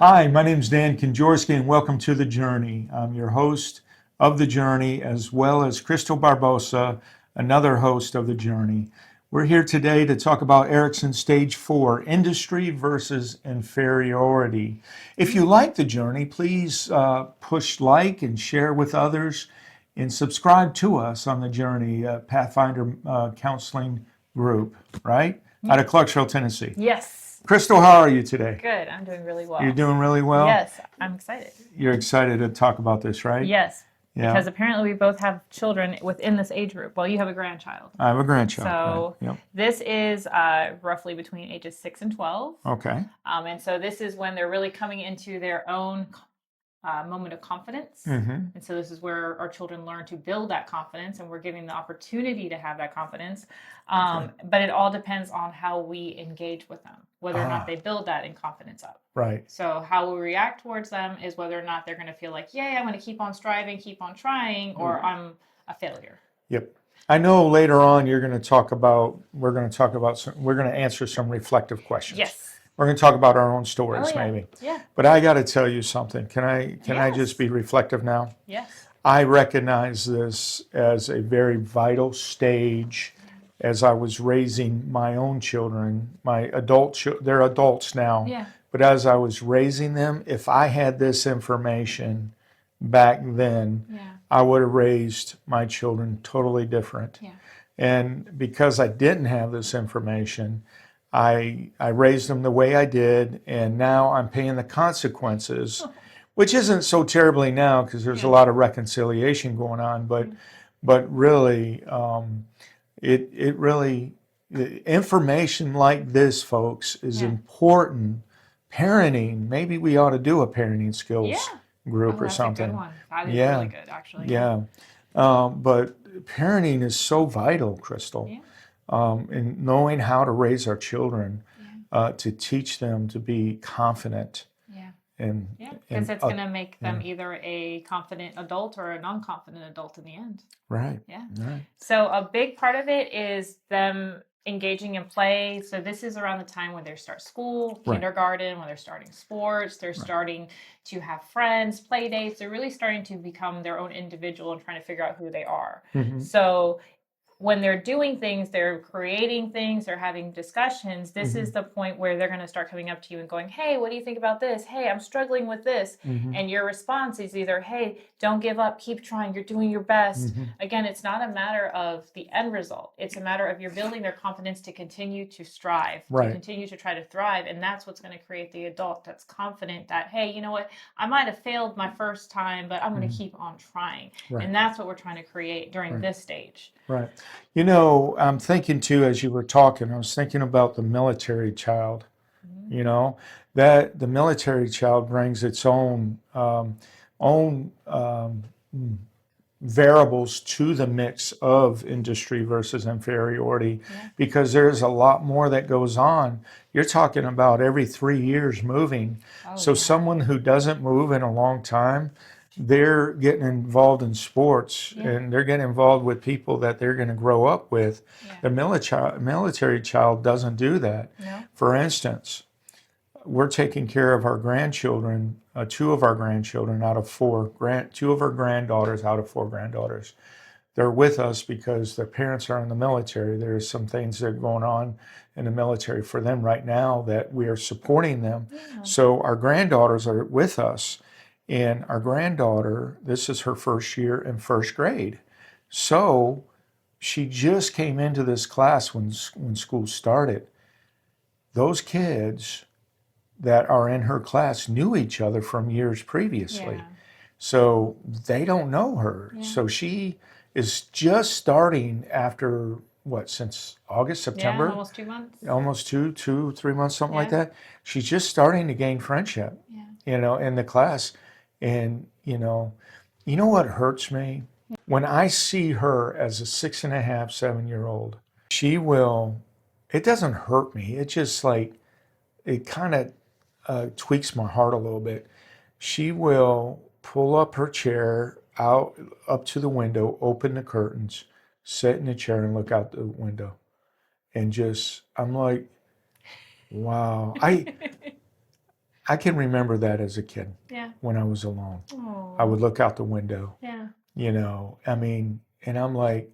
Hi, my name is Dan Konjorski, and welcome to The Journey. I'm your host of The Journey, as well as Krystal Barbosa, another host of The Journey. We're here today to talk about Erikson Stage 4, Industry versus Inferiority. If you like The Journey, please push like and share with others, and subscribe to us on The Journey, Pathfinder Counseling Group, right? Out of Clarksville, Tennessee. Yes. Krystal, how are you today? Good. I'm doing really well. You're doing really well? Yes, I'm excited. You're excited to talk about this, right? Yes. Yeah. Because apparently we both have children within this age group. Well, you have a grandchild. I have a grandchild. So right. Yep. this is roughly between ages 6 and 12. Okay. And so this is when they're really coming into their own moment of confidence. Mm-hmm. And so this is where our children learn to build that confidence, and we're giving the opportunity to have that confidence. But it all depends on how we engage with them, whether or not they build that in confidence up. Right. So how we react towards them is whether or not they're going to feel like, yay, I'm going to keep on striving, keep on trying, or I'm a failure. Yep. I know later on we're going to answer some reflective questions. Yes. We're going to talk about our own stories, maybe. Yeah. But I got to tell you something. Can I Yes. just be reflective now? Yes. I recognize this as a very vital stage as I was raising my own children, my they're adults now. Yeah. But as I was raising them, if I had this information back then, I would have raised my children totally different. Yeah. And because I didn't have this information, I raised them the way I did, and now I'm paying the consequences, which isn't so terribly now because there's a lot of reconciliation going on. But really, information like this, folks, is important. Parenting, maybe we ought to do a parenting skills group or something. A good one. That is really good, actually. Yeah. But parenting is so vital, Krystal. Yeah. And knowing how to raise our children, to teach them to be confident. Because it's going to make them either a confident adult or a non-confident adult in the end. Right. Yeah. Right. So a big part of it is them engaging in play. So this is around the time when they start school, kindergarten, when they're starting sports, they're starting to have friends, play dates. They're really starting to become their own individual and trying to figure out who they are. Mm-hmm. So when they're doing things, they're creating things, they're having discussions, this is the point where they're going to start coming up to you and going, hey, what do you think about this? Hey, I'm struggling with this. And your response is either, hey, don't give up, keep trying, you're doing your best. Again, it's not a matter of the end result. It's a matter of you're building their confidence to continue to strive, to continue to try to thrive. And that's what's going to create the adult that's confident that, hey, you know what, I might have failed my first time, but I'm going to keep on trying. And that's what we're trying to create during this stage. Right. You know, I'm thinking too, as you were talking, I was thinking about the military child, you know, that the military child brings its own variables to the mix of industry versus inferiority, because there's a lot more that goes on. You're talking about every 3 years moving. Someone who doesn't move in a long time, they're getting involved in sports and they're getting involved with people that they're going to grow up with. The military child doesn't do that. For instance, we're taking care of our grandchildren, two of our grandchildren out of four, two of our granddaughters out of four granddaughters. They're with us because their parents are in the military. There's some things that are going on in the military for them right now that we are supporting them. So our granddaughters are with us. And our granddaughter, this is her first year in first grade. So she just came into this class when school started. Those kids that are in her class knew each other from years previously. So they don't know her. So she is just starting after, since August, September? Almost 2 months. Almost 3 months, something like that. She's just starting to gain friendship, in the class. And, you know what hurts me? When I see her as a 6.5, 7-year-old, it doesn't hurt me. It just it kind of tweaks my heart a little bit. She will pull up her chair up to the window, open the curtains, sit in the chair and look out the window. And I'm like, wow. I can remember that as a kid. Yeah. When I was alone. Oh. I would look out the window. Yeah. I mean, and I'm like,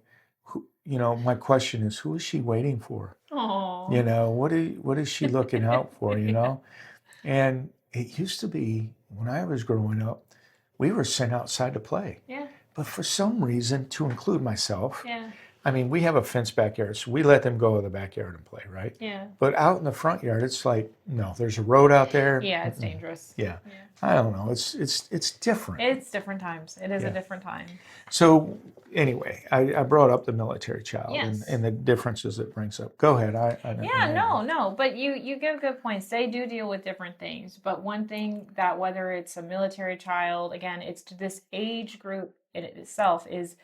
my question is, who is she waiting for? Oh. What is she looking out for, Yeah. And it used to be, when I was growing up, we were sent outside to play. Yeah. But for some reason, to include myself, Yeah. I mean, we have a fenced backyard, so we let them go to the backyard and play, right? Yeah. But out in the front yard, it's like, no, there's a road out there. Yeah, it's dangerous. Yeah. I don't know. It's different. It's different times. It is a different time. So anyway, I brought up the military child Yes. and the differences it brings up. Go ahead. No. But you give good points. They do deal with different things. But one thing that, whether it's a military child, again, it's to this age group in itself, is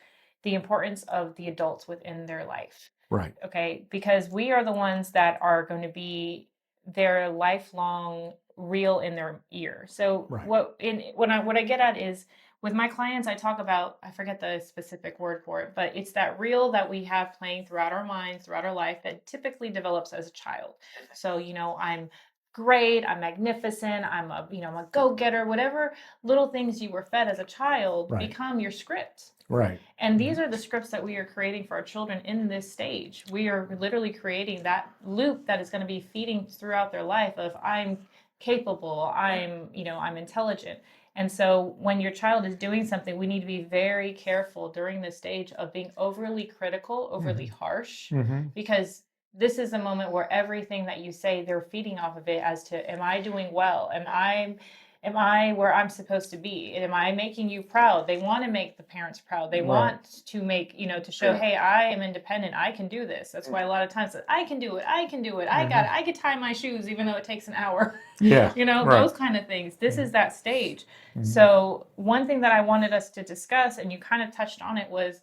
the importance of the adults within their life. Right. Okay. Because we are the ones that are going to be their lifelong reel in their ear. So Right. what I get at is, with my clients, I talk about, I forget the specific word for it, but it's that reel that we have playing throughout our minds, throughout our life, that typically develops as a child. So, I'm great, I'm magnificent, I'm a go-getter, whatever little things you were fed as a child Right. become your script. Right. And these are the scripts that we are creating for our children in this stage. We are literally creating that loop that is going to be feeding throughout their life of, I'm capable, I'm intelligent. And so when your child is doing something, we need to be very careful during this stage of being overly critical, overly harsh, because this is a moment where everything that you say, they're feeding off of it as to, am I doing well? Am I where I'm supposed to be? Am I making you proud? They want to make the parents proud. They want to make, to show, hey, I am independent. I can do this. That's why a lot of times, I can do it. I can do it. I got it. I can tie my shoes, even though it takes an hour. Yeah. Those kind of things. This is that stage. So one thing that I wanted us to discuss, and you kind of touched on it, was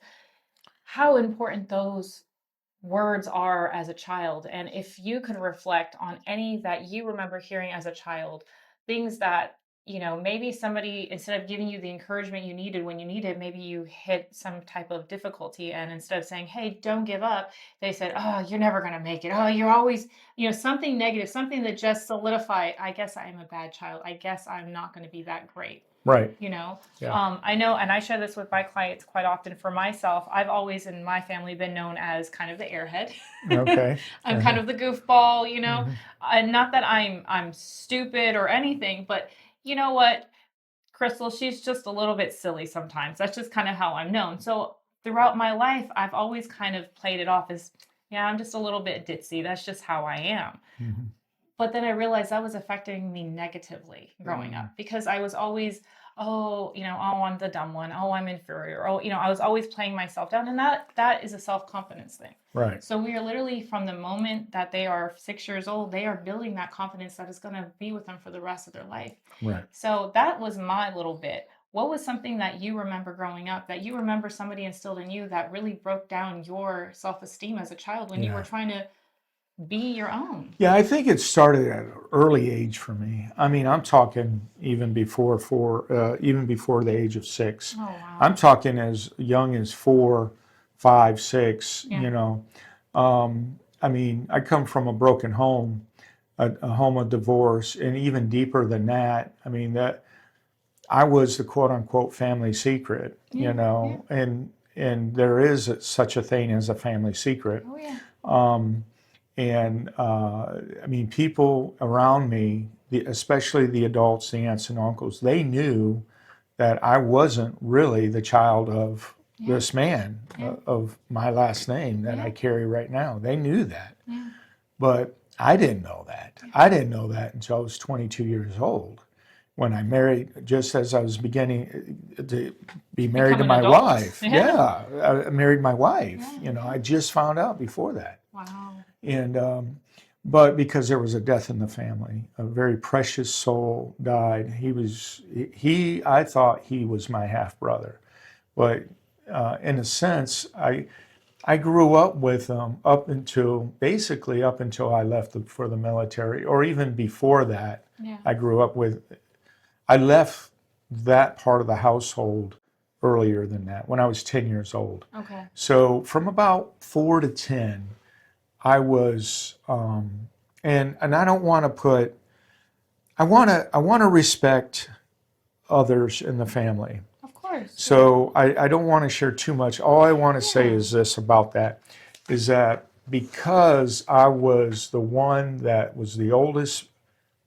how important those words are as a child. And if you could reflect on any that you remember hearing as a child, things that, maybe somebody, instead of giving you the encouragement you needed when you needed, maybe you hit some type of difficulty, and instead of saying, hey, don't give up, they said, oh, you're never going to make it. Oh, you're always, something negative, something that just solidified, I guess I am a bad child. I guess I'm not going to be that great. Right. Yeah. I know, and I share this with my clients quite often. For myself, I've always in my family been known as kind of the airhead. Okay. I'm kind of the goofball, and not that I'm stupid or anything, but you know what, Krystal, she's just a little bit silly sometimes. That's just kind of how I'm known. So throughout my life, I've always kind of played it off as, yeah, I'm just a little bit ditzy. That's just how I am. But then I realized that was affecting me negatively growing up, because I was always, oh, I'm the dumb one. Oh, I'm inferior. Oh, I was always playing myself down. And that is a self-confidence thing. Right. So we are literally, from the moment that they are 6 years old, they are building that confidence that is going to be with them for the rest of their life. Right. So that was my little bit. What was something that you remember growing up, that you remember somebody instilled in you, that really broke down your self-esteem as a child when you were trying to be your own? Yeah, I think it started at an early age for me. I mean, I'm talking even before the age of 6. Oh, wow. I'm talking as young as 4, 5, 6. Yeah. I mean, I come from a broken home, a home of divorce, and even deeper than that. I mean, that I was the quote unquote family secret. And there is such a thing as a family secret. Oh, yeah. I mean, people around me, especially the adults, the aunts and uncles, they knew that I wasn't really the child of this man, of my last name that I carry right now. They knew that. Yeah. But I didn't know that. I didn't know that until I was 22 years old, when I married, just as I was beginning to be married to my wife. Yeah, I married my wife. I just found out before that. Wow. And but because there was a death in the family, a very precious soul died. I thought he was my half brother, but in a sense, I grew up with him basically up until I left for the military, or even before that. Yeah. I left that part of the household earlier than that, when I was 10 years old. Okay. So from about 4 to 10, I was, and I don't want to put I want to respect others in the family. Of course. So I don't want to share too much. All I want to say is this about that, is that because I was the one that was the oldest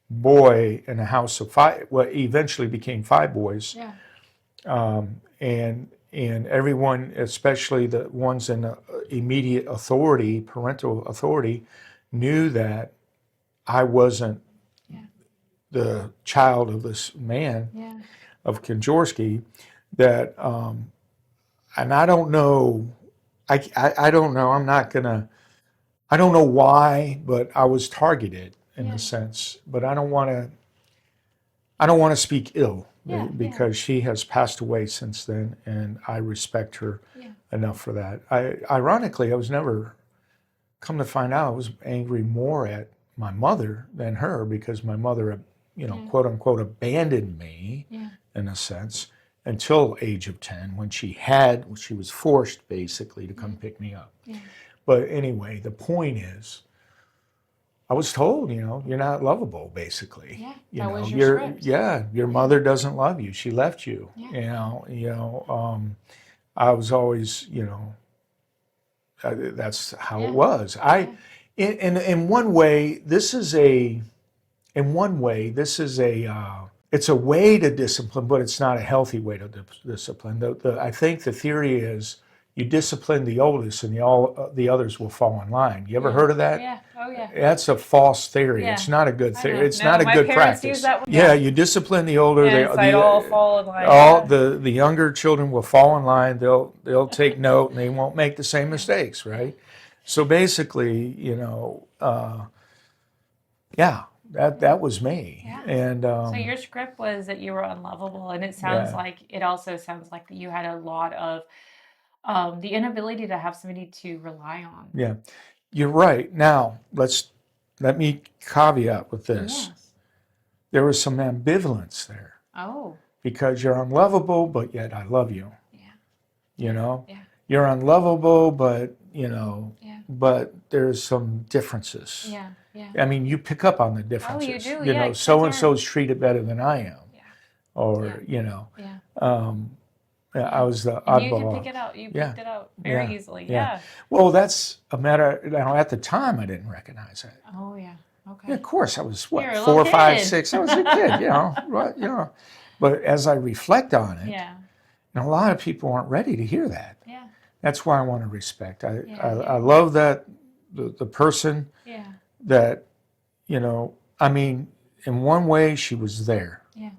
boy in a house of five, what eventually became five boys, Yeah. and everyone, especially the ones in immediate authority, parental authority, knew that I wasn't the child of this man, of Konjorsky, that, and I don't know, I don't know, I don't know why, but I was targeted in a sense, but I don't want to speak ill because she has passed away since then, and I respect her enough for that. Ironically, I was never, come to find out, I was angry more at my mother than her, because my mother, quote unquote, abandoned me in a sense until age of 10, when she was forced basically to come pick me up. But anyway, the point is, I was told, you're not lovable, basically. That was your script. Your mother doesn't love you. She left you. I was always, that's how it was. In one way, this is a, it's a way to discipline, but it's not a healthy way to discipline. I think the theory is you discipline the oldest, and the others will fall in line. You ever heard of that? Yeah. Oh, yeah. That's a false theory. It's not a good theory. It's not a good practice. Use that one. Yeah, you discipline the older. They all fall in line. The younger children will fall in line. They'll take note, and they won't make the same mistakes, right? So basically, that was me. And so your script was that you were unlovable, and it also sounds like that you had a lot of the inability to have somebody to rely on. Yeah, you're right. Now let me caveat with this. Yes. There was some ambivalence there. Oh. Because you're unlovable, but yet I love you. Yeah. You're unlovable, but but there's some differences. Yeah. I mean, you pick up on the differences. Oh, you do. So and so's treated better than I am. Or I was the oddball. You can pick it out. You picked it out very easily. Yeah. Well, that's a matter. At the time, I didn't recognize it. Oh yeah. Okay. Yeah, of course, I was 4, 5, 6. I was a kid, But as I reflect on it, and a lot of people aren't ready to hear that. Yeah. That's why I want to respect. I love that the person that, I mean, in one way she was there. Yeah.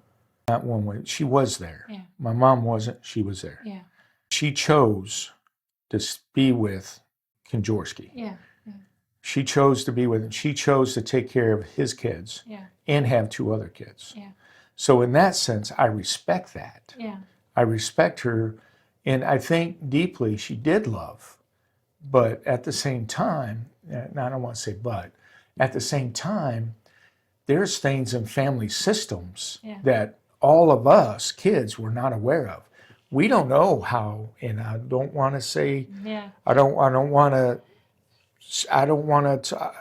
Not one way, she was there. Yeah. My mom wasn't, she was there. Yeah. She chose to be with Konjorsky. Yeah. She chose to be with him. She chose to take care of his kids and have 2 other kids. Yeah. So in that sense, I respect that. Yeah. I respect her, and I think deeply she did love. But at the same time, and I don't want to say but, at the same time, there's things in family systems that all of us kids were not aware of. We don't know how, and I don't want to say, I don't want to,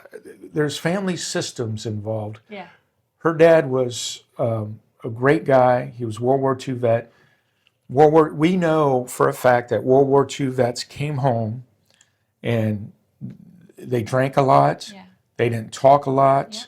there's family systems involved. Yeah. Her dad was a great guy. He was World War II vet. We know for a fact that World War II vets came home and they drank a lot. Yeah. They didn't talk a lot.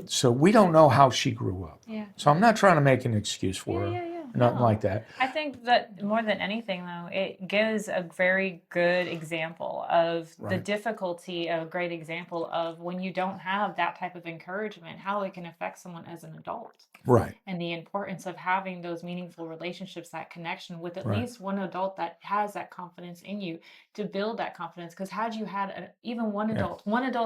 So we don't know how she grew up. Yeah. So I'm not trying to make an excuse for her. Nothing like that. I think that more than anything, though, it gives a very good example of the difficulty, a great example of when you don't have that type of encouragement, how it can affect someone as an adult. Right. And the importance of having those meaningful relationships, that connection with at least one adult that has that confidence in you to build that confidence. Because had you had even one adult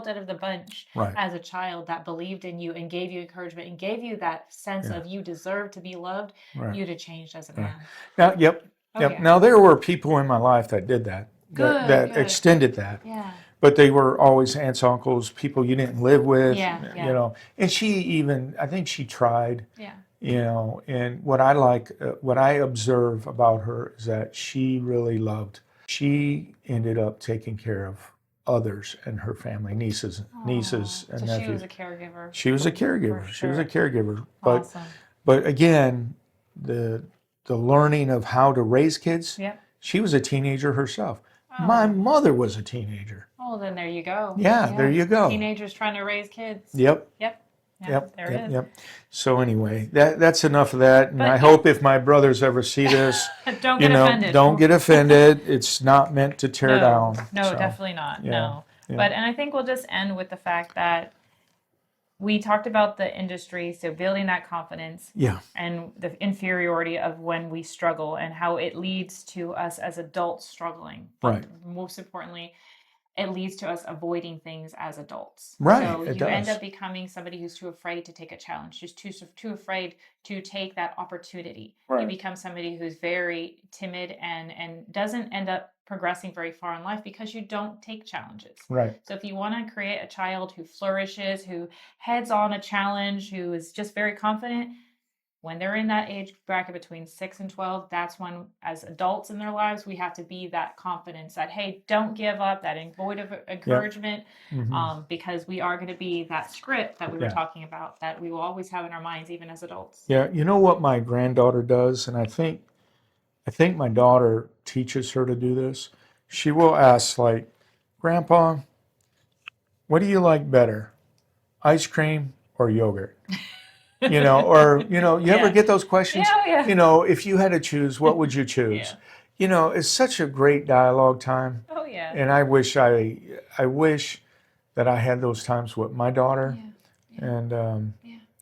out of the bunch as a child that believed in you and gave you encouragement and gave you that sense of you deserve to be loved, you'd have changed as a man. Now, yep. Now there were people in my life that did that, that extended that. Yeah. But they were always aunts, uncles, people you didn't live with, Yeah. you know. And she even, I think she tried, Yeah. you know. And what I observe about her is that she really loved. She ended up taking care of others in her family, nieces and So she nephews. was a caregiver. She was a caregiver. For She was a sure. caregiver. Awesome. But again, the learning of how to raise kids. Yep. She was a teenager herself. Oh. My mother was a teenager. Oh, then there you go. Yeah, there you go. Teenagers trying to raise kids. Yep. Yep. Yeah, Yep. there it Yep. is. Yep. So anyway, that's enough of that. And But I hope if my brothers ever see this, Don't get offended. don't get offended. It's not meant to tear down. No, So, definitely not. yeah, No. yeah. But, and I think we'll just end with the fact that we talked about the industry, so building that confidence Yeah. and the inferiority of when we struggle and how it leads to us as adults struggling. Right. But most importantly, it leads to us avoiding things as adults. Right, So it you end does. up becoming somebody who's too afraid to take a challenge, just too afraid to take that opportunity. You Right. become somebody who's very timid and doesn't end up progressing very far in life because you don't take challenges. Right. So if you want to create a child who flourishes, who heads on a challenge, who is just very confident, when they're in that age bracket between 6 and 12, that's when, as adults in their lives, we have to be that confidence that, hey, don't give up, that void of encouragement, because we are going to be that script that we were talking about that we will always have in our minds, even as adults. Yeah. You know what my granddaughter does, and I think my daughter teaches her to do this. She will ask, like, Grandpa, what do you like better, ice cream or yogurt? You ever get those questions? Yeah. If you had to choose, what would you choose? Yeah. It's such a great dialogue time. Oh, yeah. And I wish that I had those times with my daughter. Yeah. And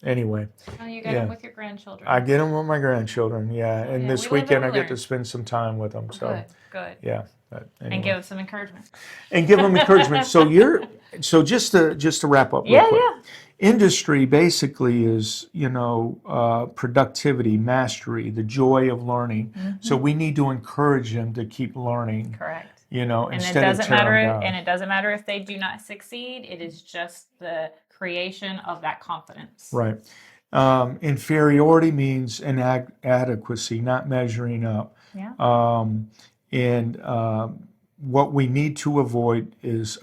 anyway. Oh, you got them with your grandchildren. I get them with my grandchildren, yeah. And this weekend I get to spend some time with them. So Good. yeah. But anyway. And give them some encouragement. And give them encouragement. So just to wrap up real quick. Industry basically is, productivity, mastery, the joy of learning. So we need to encourage them to keep learning. Correct. Instead of tearing them down. And it doesn't matter if they do not succeed. It is just the creation of that confidence. Right. Inferiority means inadequacy, not measuring up. Yeah. What we need to avoid is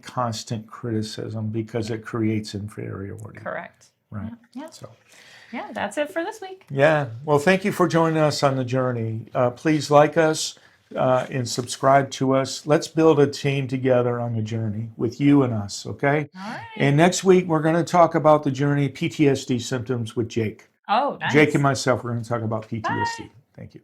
constant criticism because it creates inferiority. Correct. Right. Yeah. So. Yeah, that's it for this week. Yeah. Well, thank you for joining us on the journey. Please like us and subscribe to us. Let's build a team together on the journey with you and us, okay? All right. And next week, we're going to talk about the journey PTSD symptoms with Jake. Oh, nice. Jake and myself, we're going to talk about PTSD. Bye. Thank you.